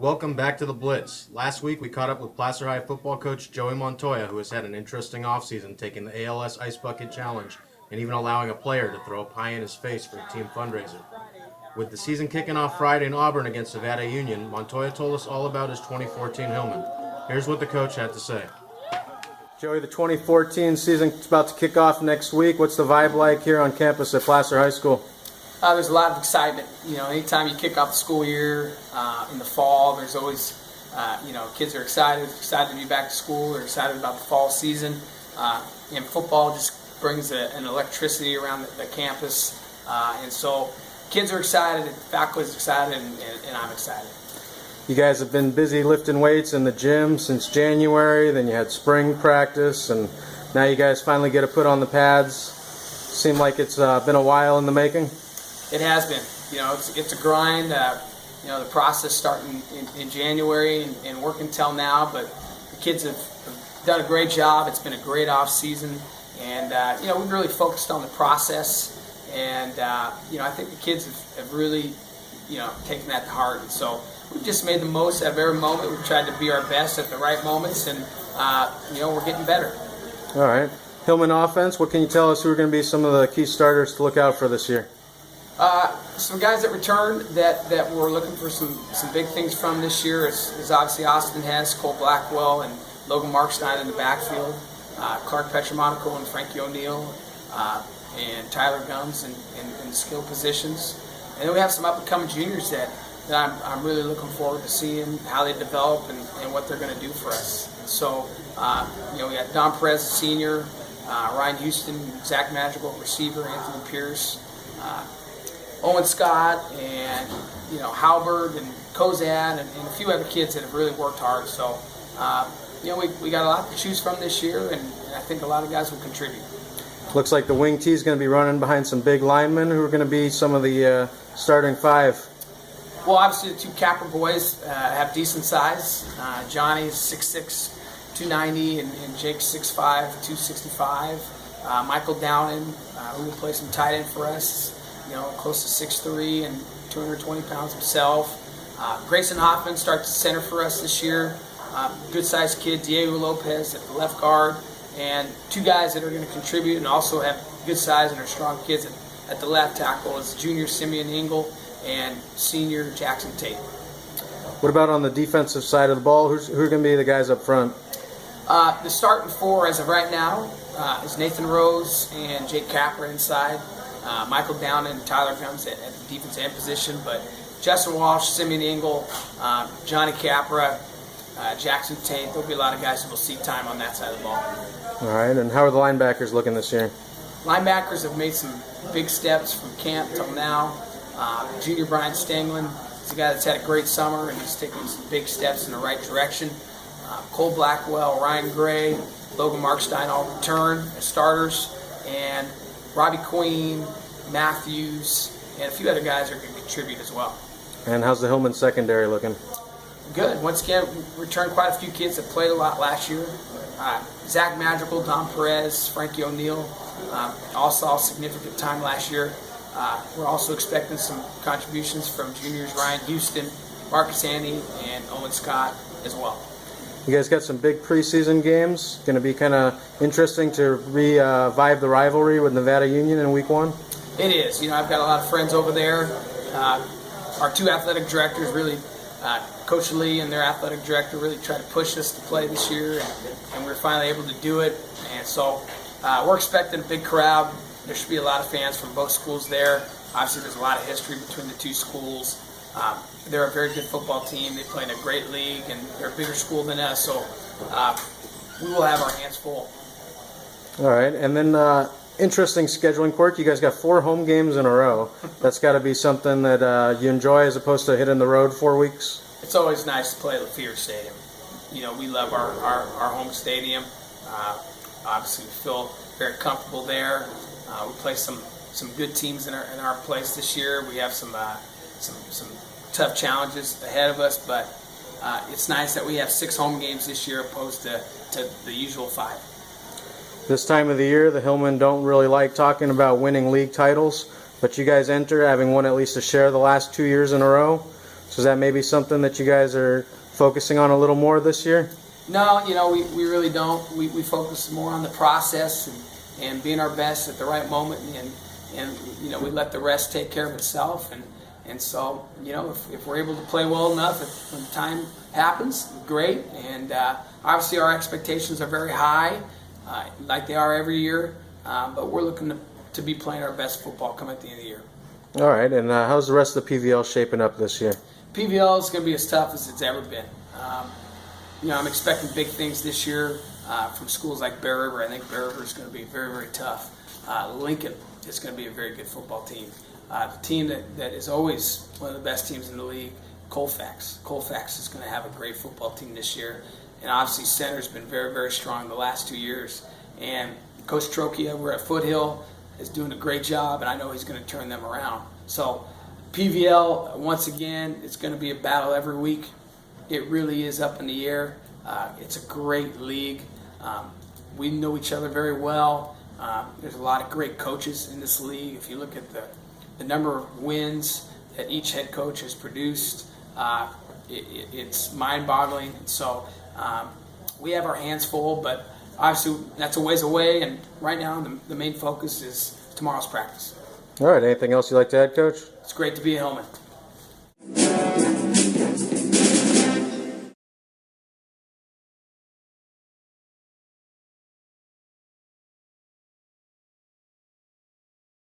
Welcome back to the Blitz. Last week we caught up with Placer High football coach Joey Montoya, who has had an interesting offseason taking the ALS Ice Bucket Challenge and even allowing a player to throw a pie in his face for a team fundraiser. With the season kicking off Friday in Auburn against Nevada Union, Montoya told us all about his 2014 Hillman. Here's what the coach had to say. Joey, the 2014 season is about to kick off next week. What's the vibe like here on campus at Placer High School? There's a lot of excitement. Anytime you kick off the school year in the fall, there's always, kids are excited to be back to school. They're excited about the fall season. And football just brings an electricity around the campus. And so kids are excited, faculty's excited, and I'm excited. You guys have been busy lifting weights in the gym since January. Then you had spring practice, and now you guys finally get to put on the pads. Seemed like it's been a while in the making. It has been. It's a grind. The process starting in January and working till now, but the kids have done a great job. It's been a great off season, and we've really focused on the process, and I think the kids have really taken that to heart. And so we've just made the most out of every moment. We've tried to be our best at the right moments, and we're getting better. All right, Hillman offense. What can you tell us who are going to be some of the key starters to look out for this year? Some guys that returned that we're looking for some big things from this year is obviously Austin Hess, Cole Blackwell, and Logan Markstein in the backfield, Clark Petromonaco and Frankie O'Neill, and Tyler Gums in the skill positions. And then we have some up-and-coming juniors that I'm really looking forward to seeing how they develop and what they're going to do for us. So, we got Don Perez, a senior, Ryan Houston, Zach Madrigal, receiver, Anthony Pierce, Owen Scott, and Halbert and Kozad, and a few other kids that have really worked hard. So we got a lot to choose from this year, and I think a lot of guys will contribute. Looks like the wing T is going to be running behind some big linemen who are going to be some of the starting five. Well, obviously the two Capper boys have decent size. Johnny's 6'6", 290, and Jake's 6'5", 265. Michael Downing, who will play some tight end for us, close to 6'3" and 220 pounds himself. Grayson Hoffman starts to center for us this year. Good-sized kid, Diego Lopez at the left guard, and two guys that are going to contribute and also have good size and are strong kids at the left tackle is junior Simeon Engel and senior Jackson Tate. What about on the defensive side of the ball? Who are going to be the guys up front? The starting four as of right now is Nathan Rose and Jake Capra inside. Michael Downing and Tyler Gums at the defensive end position, but Justin Walsh, Simeon Engel, Johnny Capra, Jackson Tate, there'll be a lot of guys who will see time on that side of the ball. All right, and how are the linebackers looking this year? Linebackers have made some big steps from camp till now. Junior Brian Stanglin is a guy that's had a great summer and he's taking some big steps in the right direction. Cole Blackwell, Ryan Gray, Logan Markstein all return as starters, and Robbie Queen, Matthews, and a few other guys are going to contribute as well. And how's the Hillman secondary looking? Good. Once again, we returned quite a few kids that played a lot last year. Zach Madrigal, Don Perez, Frankie O'Neill all saw significant time last year. We're also expecting some contributions from juniors Ryan Houston, Marcus Andy, and Owen Scott as well. You guys got some big preseason games. Going to be kind of interesting to revive the rivalry with Nevada Union in week one? It is. I've got a lot of friends over there. Our two athletic directors really, Coach Lee and their athletic director really tried to push us to play this year, and we were finally able to do it. And so we're expecting a big crowd. There should be a lot of fans from both schools there. Obviously, there's a lot of history between the two schools. They're a very good football team. They play in a great league, and they're a bigger school than us. So we will have our hands full. All right, and then interesting scheduling quirk. You guys got 4 home games in a row. That's got to be something that you enjoy as opposed to hitting the road 4 weeks. It's always nice to play at Lefevre Stadium. We love our home stadium. Obviously, we feel very comfortable there. We play some good teams in our place this year. We have some tough challenges ahead of us, but it's nice that we have 6 home games this year opposed to the usual 5. This time of the year, the Hillmen don't really like talking about winning league titles, but you guys enter having won at least a share the last 2 years in a row. So is that maybe something that you guys are focusing on a little more this year? No, we really don't. We focus more on the process and being our best at the right moment, and we let the rest take care of itself. And so, if we're able to play well enough, when the time happens, great. And obviously our expectations are very high, like they are every year. But we're looking to be playing our best football coming at the end of the year. All right, and how's the rest of the PVL shaping up this year? PVL is going to be as tough as it's ever been. I'm expecting big things this year from schools like Bear River. I think Bear River is going to be very, very tough. Lincoln is going to be a very good football team. The team that is always one of the best teams in the league, Colfax. Colfax is going to have a great football team this year. And obviously Center's been very, very strong the last 2 years. And Coach Trocchi over at Foothill is doing a great job, and I know he's going to turn them around. So PVL, once again, it's going to be a battle every week. It really is up in the air. It's a great league. We know each other very well. There's a lot of great coaches in this league. If you look at the number of wins that each head coach has produced, it's mind-boggling. So we have our hands full, but obviously that's a ways away, and right now the main focus is tomorrow's practice. All right, anything else you'd like to add, Coach? It's great to be at Hillman.